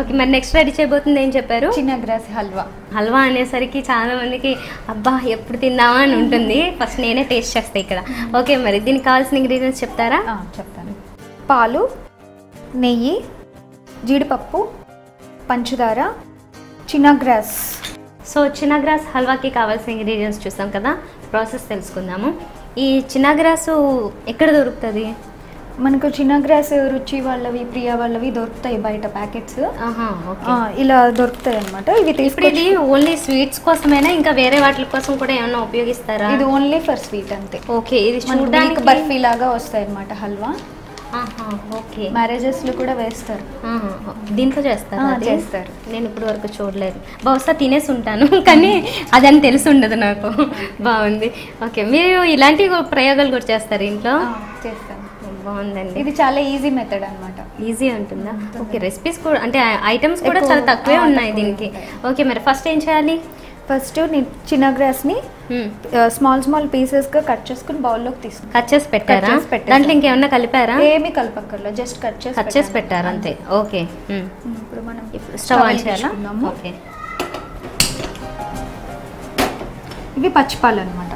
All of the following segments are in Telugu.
ఓకే, మరి నెక్స్ట్ రెడీ చేయబోతుంది ఏం చెప్పారు? చినాగ్రాస్ హల్వా. హల్వా అనేసరికి చాలా మందికి అబ్బా ఎప్పుడు తిందామా అని ఉంటుంది. ఫస్ట్ నేనే టేస్ట్ చేస్తాను ఇక్కడ. ఓకే, మరి దీనికి కావాల్సిన ఇంగ్రీడియంట్స్ చెప్తారా? చెప్తాను. పాలు, నెయ్యి, జీడిపప్పు, పంచదార, చినాగ్రాస్. సో చినాగ్రాస్ హల్వాకి కావాల్సిన ఇంగ్రీడియంట్స్ చూసాం కదా, ప్రాసెస్ తెలుసుకుందాము. ఈ చినాగ్రాసు ఎక్కడ దొరుకుతుంది? మనకు చినాగ్రాస్ రుచి వాళ్ళవి, ప్రియా వాళ్ళవి దొరుకుతాయి బయట ప్యాకెట్స్. ఇలా దొరుకుతాయి అనమాట. ఇప్పుడు ఇది ఓన్లీ స్వీట్స్ కోసమేనా, ఇంకా వేరే వాటి కోసం కూడా ఏమైనా ఉపయోగిస్తారా? ఇది ఓన్లీ ఫర్ స్వీట్ అంతే. ఓకే, ఇది చూడడానికి బర్ఫీ లాగా వస్తాయి అనమాట హల్వా. ఓకే, మ్యారేజెస్ లో కూడా వేస్తారు. దీంతో చేస్తారు? చేస్తారు. నేను ఇప్పుడు వరకు చూడలేదు, బహుశా తినేసి ఉంటాను కానీ అదని తెలిసి ఉండదు నాకు. బాగుంది. ఓకే, మీరు ఇలాంటి ప్రయోగాలు కూడా చేస్తారు ఇంట్లో? చేస్తాను. బాగుందండి. ఇది చాలా ఈజీ మెథడ్ అనమాట. ఈజీ ఉంటుందా? ఓకే, రెసిపీస్ కూడా అంటే ఐటమ్స్ కూడా చాలా తక్కువే ఉన్నాయి దీనికి. ఓకే, మరి ఫస్ట్ ఏం చేయాలి? ఫస్ట్ చినాగ్రాస్ని స్మాల్ పీసెస్గా కట్ చేసుకుని బౌల్లోకి తీసుకుని కట్ చేసి పెట్టారా? దాంట్లో ఇంకేమన్నా కలిపారా? ఏమీ కలపక్కర్లేదు, జస్ట్ కట్ చేసి పెట్టారు అంతే. ఓకే, ఇప్పుడు మనం స్టవ్ ఆన్ చేయాలా? ఓకే, ఇవి పచ్చిపాలు అనమాట.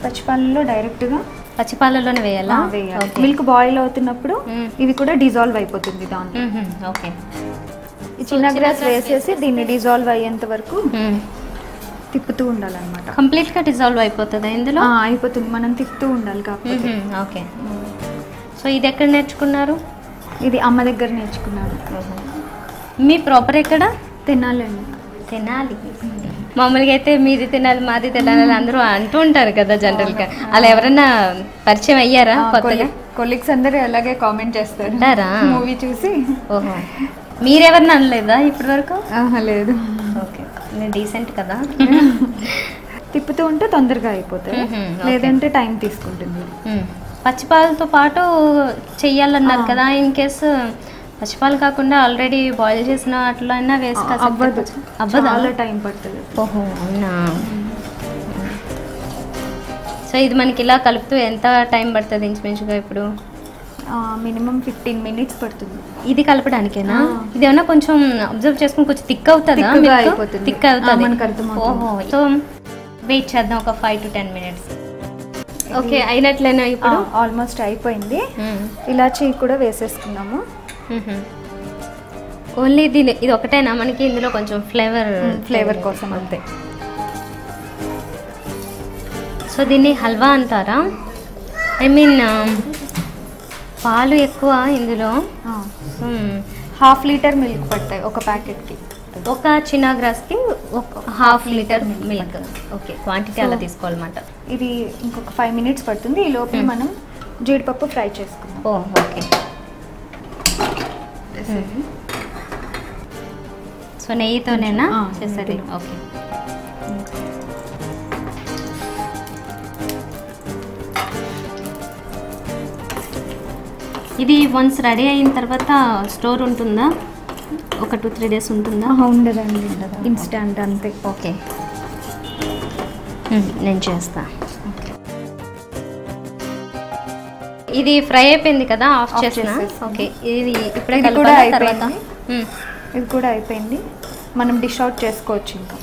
పచ్చిపాలలో డైరెక్ట్గా పచ్చిపాలలోనే వేయాలా? మిల్క్ బాయిల్ అవుతున్నప్పుడు ఇవి కూడా డిజాల్వ్ అయిపోతుంది దాంట్లో. ఓకే, ఈ చినాగ్రాస్ వేసేసి దీన్ని డిజాల్వ్ అయ్యేంత వరకు తిప్పుతూ ఉండాలన్నమాట. కంప్లీట్ గా డిజాల్వ్ అయిపోతుంది ఇందులో? అయిపోతుంది, మనం తిప్పుతూ ఉండాలి కాకపోతే. ఓకే, సో ఇది ఎక్కడ నేర్చుకున్నారు? ఇది అమ్మ దగ్గర నేర్చుకున్నాను. మీ ప్రాపర్ ఎక్కడ? తినాలండి. తినాలి. మామూలుగా అయితే మీది తినాలి మాది తినాలి అందరూ అంటూ ఉంటారు కదా జనరల్గా. అలా ఎవరైనా పరిచయం అయ్యారా కొత్తగా? కొలీగ్స్ అందరూ అలాగే కామెంట్ చేస్తారా మూవీ చూసి? ఓహో, మీరెవరిని అనలేదా ఇప్పటి వరకు? లేదు. ఓకే, నేను డీసెంట్ కదా. తిప్పుతూ ఉంటే తొందరగా అయిపోతుంది, లేదంటే టైం తీసుకుంటుంది. పచ్చిపాలతో పాటు చెయ్యాలన్నారు కదా, ఇన్ కేసు పచ్చిపాలు కాకుండా ఆల్రెడీ బాయిల్ చేసిన అట్లా అయినా వేసుకోవచ్చు? అవ్వదు, చాలా టైం పడుతుంది. ఓహో, అవునా. సో ఇది మనకి ఇలా కలుపుతూ ఎంత టైం పడుతుంది ఇంచుమించుగా? ఇప్పుడు మినిమం 15 minutes పడుతుంది. ఇది కలపడానికేనా? ఇది ఏమన్నా కొంచెం అబ్జర్వ్ చేసుకుని కొంచెం థిక్ అవుతుందా? థిక్ అవుతుంది. ఓహో, సో వెయిట్ చేద్దాం ఒక 5 to 10 minutes. ఓకే, అయినట్లేనా? ఇప్పుడు ఆల్మోస్ట్ అయిపోయింది. ఇలాచీ కూడా వేసేసుకున్నాము. ఓన్లీ ఇది ఒకటేనా మనకి? ఇందులో కొంచెం ఫ్లేవర్ కోసం అంతే. సో దీన్ని హల్వా అంటారా? ఐ మీన్ పాలు ఎక్కువ ఇందులో. 1/2 liter మిల్క్ పడతాయి ఒక ప్యాకెట్కి. ఒక చినాగ్రాస్కి 1/2 liter మిల్క్. ఓకే, క్వాంటిటీ అలా తీసుకోవాలన్నమాట. ఇది ఇంకొక 5 minutes పడుతుంది. ఈ లోపల మనం జీడిపప్పు ఫ్రై చేసుకుందాం. ఓకే, సో నెయ్యితోనేనా చేసేది? ఓకే, ఇది వన్స్ రెడీ అయిన తర్వాత స్టోర్ ఉంటుందా? ఒక 2-3 days ఉంటుందా? ఉండదండి, ఇన్స్టంట్ అంతే. ఓకే, నేను చేస్తా. ఇది ఫ్రై అయిపోయింది కదా, ఆఫ్ చేసిన. ఓకే, ఇది ఇప్పుడే కూడా అయిపోయింది. ఇది కూడా అయిపోయింది, మనం డిష్ అవుట్ చేసుకోవచ్చు. ఇంకా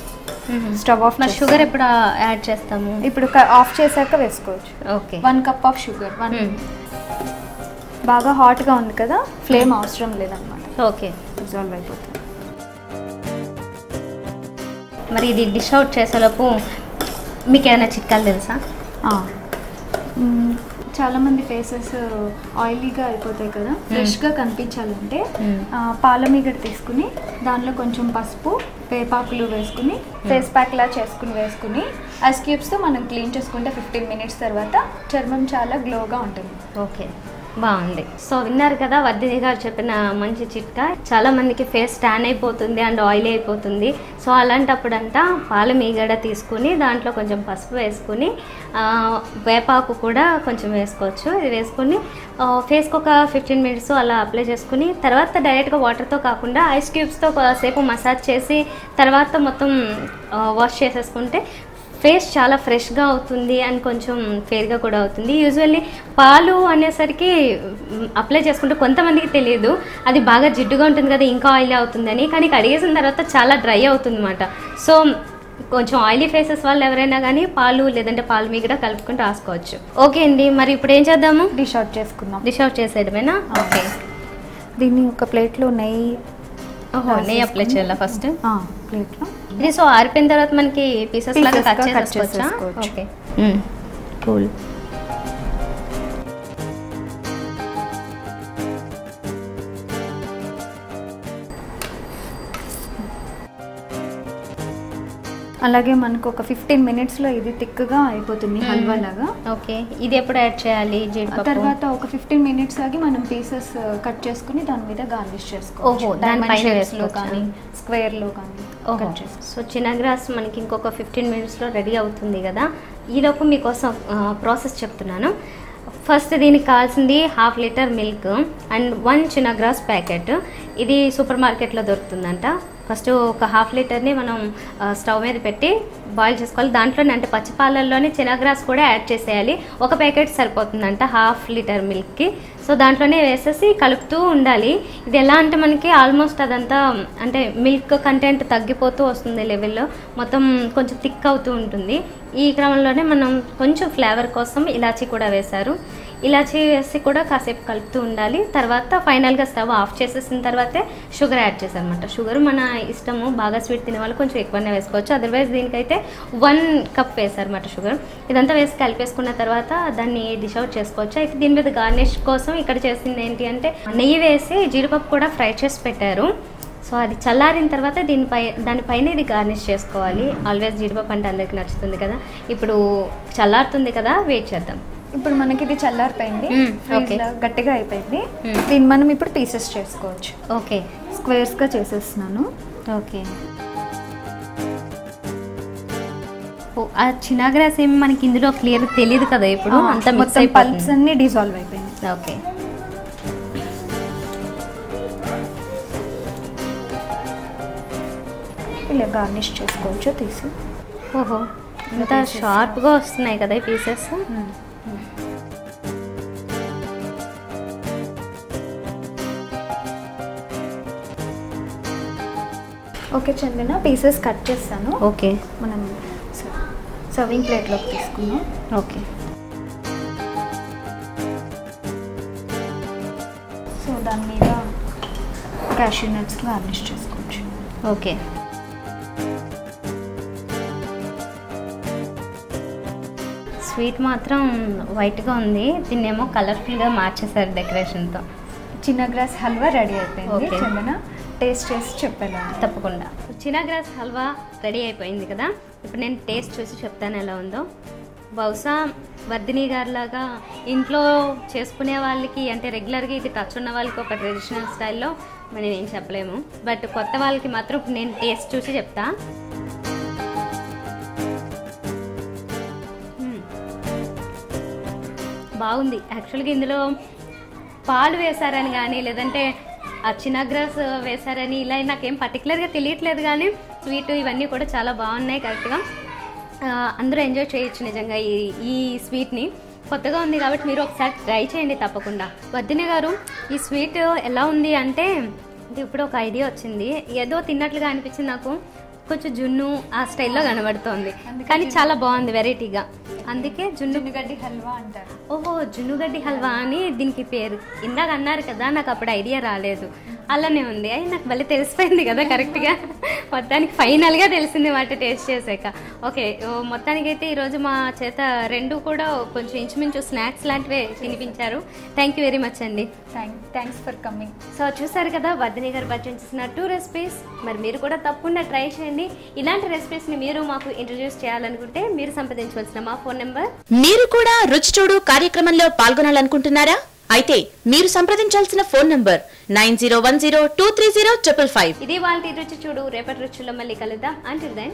స్టవ్ ఆఫ్. షుగర్ ఎప్పుడు యాడ్ చేస్తాము? ఇప్పుడు ఆఫ్ చేశాక వేసుకోవచ్చు. Okay, 1 cup of sugar. బాగా హాట్గా ఉంది కదా, ఫ్లేమ్ అవసరం లేదన్నమాట. ఓకే, డిజాల్వ్ అయిపోతుంది. మరి ఇది డిష్ అవుట్ చేసేలోపు మీకు ఏమైనా చిట్కాలు తెలుసా? చాలామంది ఫేసెస్ ఆయిలీగా అయిపోతాయి కదా, ఫ్రెష్గా కనిపించాలంటే పాలమీగడ తీసుకుని దానిలో కొంచెం పసుపు, వేపాకులు వేసుకుని ఫేస్ ప్యాక్లా వేసుకుని ఐస్ క్యూబ్స్తో మనం క్లీన్ చేసుకుంటే 15 minutes తర్వాత చర్మం చాలా గ్లోగా ఉంటుంది. ఓకే, బాగుంది. సో విన్నారు కదా వర్ధిని గారు చెప్పిన మంచి చిట్కా. చాలా మందికి ఫేస్ ట్యాన్ అయిపోతుంది అండ్ ఆయిల్ అయిపోతుంది. సో అలాంటప్పుడంట పాల మీగడ తీసుకుని దాంట్లో కొంచెం పసుపు వేసుకుని వేపాకు కూడా కొంచెం వేసుకోవచ్చు. ఇది వేసుకుని ఫేస్కి ఒక 15 minutes అలా అప్లై చేసుకుని తర్వాత డైరెక్ట్గా వాటర్తో కాకుండా ఐస్ క్యూబ్స్తో కాసేపు మసాజ్ చేసి తర్వాత మొత్తం వాష్ చేసేసుకుంటే ఫేస్ చాలా ఫ్రెష్గా అవుతుంది అండ్ కొంచెం ఫేర్గా కూడా అవుతుంది. యూజువల్లీ పాలు అనేసరికి అప్లై చేసుకుంటే కొంతమందికి తెలియదు, అది బాగా జిడ్డుగా ఉంటుంది కదా ఇంకా ఆయిలీ అవుతుందని, కానీ కడిగేసిన తర్వాత చాలా డ్రై అవుతుంది అన్నమాట. సో కొంచెం ఆయిలీ ఫేసెస్ వాళ్ళు ఎవరైనా కానీ పాలు లేదంటే పాలు మీగడ కలుపుకొని రాసుకోవచ్చు. ఓకే అండి, మరి ఇప్పుడు ఏం చేద్దాము? డిష్ అవుట్ చేసుకుందాం. డిష్ అవుట్ చేసేయడమేనా? ఓకే. దీన్ని ఒక ప్లేట్లో నెయ్యి అప్లై చేయాలా ఫస్ట్ ప్లేట్లో? ఇది సో ఆరిపోయిన తర్వాత మనకి పీసెస్ లాగా కట్ చేసుకోవచ్చా? Okay, cool. అలాగే మనకు ఒక 15 minutesలో ఇది థిక్గా అయిపోతుంది హల్వా లాగా. ఓకే, ఇది ఎప్పుడు యాడ్ చేయాలి? తర్వాత ఒక 15 minutes ఆగి మనం పీసెస్ కట్ చేసుకుని దాని మీద గార్నిష్ చేసుకోవచ్చు. దానిపైన కానీ స్క్వేర్లో కానీ కట్ చేసుకో. సో చినగ్రాస్ మనకి ఇంకొక 15 minutesలో రెడీ అవుతుంది కదా. ఈలోపు మీకోసం ప్రాసెస్ చెప్తున్నాను. ఫస్ట్ దీనికి కావాల్సింది 1/2 liter మిల్క్ అండ్ 1 చినగ్రాస్ ప్యాకెట్. ఇది సూపర్ మార్కెట్లో దొరుకుతుందంట. ఫస్ట్ ఒక 1/2 literని మనం స్టవ్ మీద పెట్టి బాయిల్ చేసుకోవాలి. దాంట్లోనే అంటే పచ్చిపాలల్లోనే చినగ్రాస్ కూడా యాడ్ చేసేయాలి. ఒక ప్యాకెట్ సరిపోతుందంట 1/2 liter మిల్క్కి. సో దాంట్లోనే వేసేసి కలుపుతూ ఉండాలి. ఇది ఎలా అంటే మనకి ఆల్మోస్ట్ అదంతా అంటే మిల్క్ కంటెంట్ తగ్గిపోతూ వస్తుంది లెవెల్లో, మొత్తం కొంచెం థిక్ అవుతూ ఉంటుంది. ఈ క్రమంలోనే మనం కొంచెం ఫ్లేవర్ కోసం ఇలాచీ కూడా వేశారు. ఇలాచీ వేసి కూడా కాసేపు కలుపుతూ ఉండాలి. తర్వాత ఫైనల్గా స్టవ్ ఆఫ్ చేసేసిన తర్వాతే షుగర్ యాడ్ చేశారనమాట. షుగర్ మన ఇష్టము, బాగా స్వీట్ తినే వాళ్ళు కొంచెం ఎక్కువనే వేసుకోవచ్చు. అదర్వైజ్ దీనికైతే 1 cup వేశారన్నమాట షుగర్. ఇదంతా వేసి కలిపేసుకున్న తర్వాత దాన్ని డిష్ అవుట్ చేసుకోవచ్చు. అయితే దీని మీద గార్నిష్ కోసం ఇక్కడ చేసింది ఏంటి అంటే నెయ్యి వేసి జీడిపప్పు కూడా ఫ్రై చేసి పెట్టారు. సో అది చల్లారిన తర్వాత దానిపైన ఇది గార్నిష్ చేసుకోవాలి. ఆల్వేస్ జీడిపప్పు అంటే అందరికి నచ్చుతుంది కదా. ఇప్పుడు చల్లారుతుంది కదా, వెయిట్ చేద్దాం. ఇప్పుడు మనకి ఇది చల్లారిపోయింది, గట్టిగా అయిపోయింది. దీన్ని మనం ఇప్పుడు పీసెస్ చేసుకోవచ్చు. ఓకే, స్క్వేర్స్గా చేసేస్తున్నాను. ఓకే, ఆ చినగ్రాస్ ఏమి మనకి ఇందులో క్లియర్ తెలియదు కదా ఇప్పుడు, అంతా మొత్తం పల్ప్స్ అన్ని డిజాల్వ్ అయిపోయింది. ఓకే, ఇలా గార్నిష్ చేసుకోవచ్చు తీసి. ఓహో, ఇంత షార్ప్గా వస్తున్నాయి కదా ఈ పీసెస్. ఓకే చందన, పీసెస్ కట్ చేస్తాను. ఓకే, మనం సర్వింగ్ ప్లేట్లోకి తీసుకున్నాం. ఓకే, సో దాని మీద క్యాష్యూ నట్స్ గార్నిష్ చేసుకోవచ్చు. ఓకే, స్వీట్ మాత్రం వైట్గా ఉంది, దీన్నేమో కలర్ఫుల్గా మార్చేసారు డెకరేషన్తో. చినగ్రాస్ హల్వా రెడీ అయిపోయింది. చందన, టేస్ట్ చేసి చెప్పాను. తప్పకుండా. చినగ్రాస్ హల్వా రెడీ అయిపోయింది కదా, ఇప్పుడు నేను టేస్ట్ చూసి చెప్తాను ఎలా ఉందో. బహుశా వర్ధిని గారిలాగా ఇంట్లో చేసుకునే వాళ్ళకి అంటే రెగ్యులర్గా ఇది టచ్ ఉన్న వాళ్ళకి ఒక ట్రెడిషనల్ స్టైల్లో మనం ఏం చెప్పలేము, బట్ కొత్త వాళ్ళకి మాత్రం నేను టేస్ట్ చూసి చెప్తా. బాగుంది. యాక్చువల్గా ఇందులో పాలు వేశారని కానీ లేదంటే ఆ చినగ్రాస్ వేశారని ఇలా నాకేం పర్టికులర్గా తెలియట్లేదు, కానీ స్వీట్ ఇవన్నీ కూడా చాలా బాగున్నాయి. కరెక్ట్గా అందరూ ఎంజాయ్ చేయొచ్చు నిజంగా ఈ స్వీట్ని. కొత్తగా ఉంది కాబట్టి మీరు ఒకసారి ట్రై చేయండి తప్పకుండా. వర్ధిని గారు, ఈ స్వీట్ ఎలా ఉంది అంటే ఇప్పుడు ఒక ఐడియా వచ్చింది, ఏదో తిన్నట్లుగా అనిపించింది నాకు. కొంచెం జున్ను ఆ స్టైల్లో కనబడుతోంది, కానీ చాలా బాగుంది వెరైటీగా. అందుకే జున్నుగడ్డి హల్వా అంటారు. ఓహో, జున్నుగడ్డి హల్వా అని దీనికి పేరు. ఇందాక అన్నారు కదా, నాకు అప్పుడు ఐడియా రాలేదు. అలానే ఉంది. అయ్యి నాకు మళ్ళీ తెలిసిపోయింది కదా కరెక్ట్గా. మొత్తానికి ఫైనల్గా తెలిసింది మాట టేస్ట్ చేసాక. ఓకే, మొత్తానికి అయితే ఈరోజు మా చేత రెండు కూడా కొంచెం ఇంచుమించు స్నాక్స్ లాంటివే తినిపించారు. థ్యాంక్ యూ వెరీ మచ్ అండి. Thanks for coming. సో చూసారు కదా వర్ధిని గారు పరిచయం చేసిన 2 రెసిపీస్. మరి మీరు కూడా తప్పకుండా ట్రై చేయండి. ఇలాంటి రెసిపీస్ని మీరు మాకు ఇంట్రడ్యూస్ చేయాలనుకుంటే మీరు సంప్రదించవలసిన మా ఫోన్ నెంబర్. మీరు కూడా రుచి చూడు కార్యక్రమంలో పాల్గొనాలనుకుంటున్నారా? అయితే మీరు సంప్రదించాల్సిన ఫోన్ నంబర్ 9010230555. ఇది వాళ్ళ రుచి చూడు. రేపటి రుచుల్లో మళ్ళీ కలుద్దాం. Until then.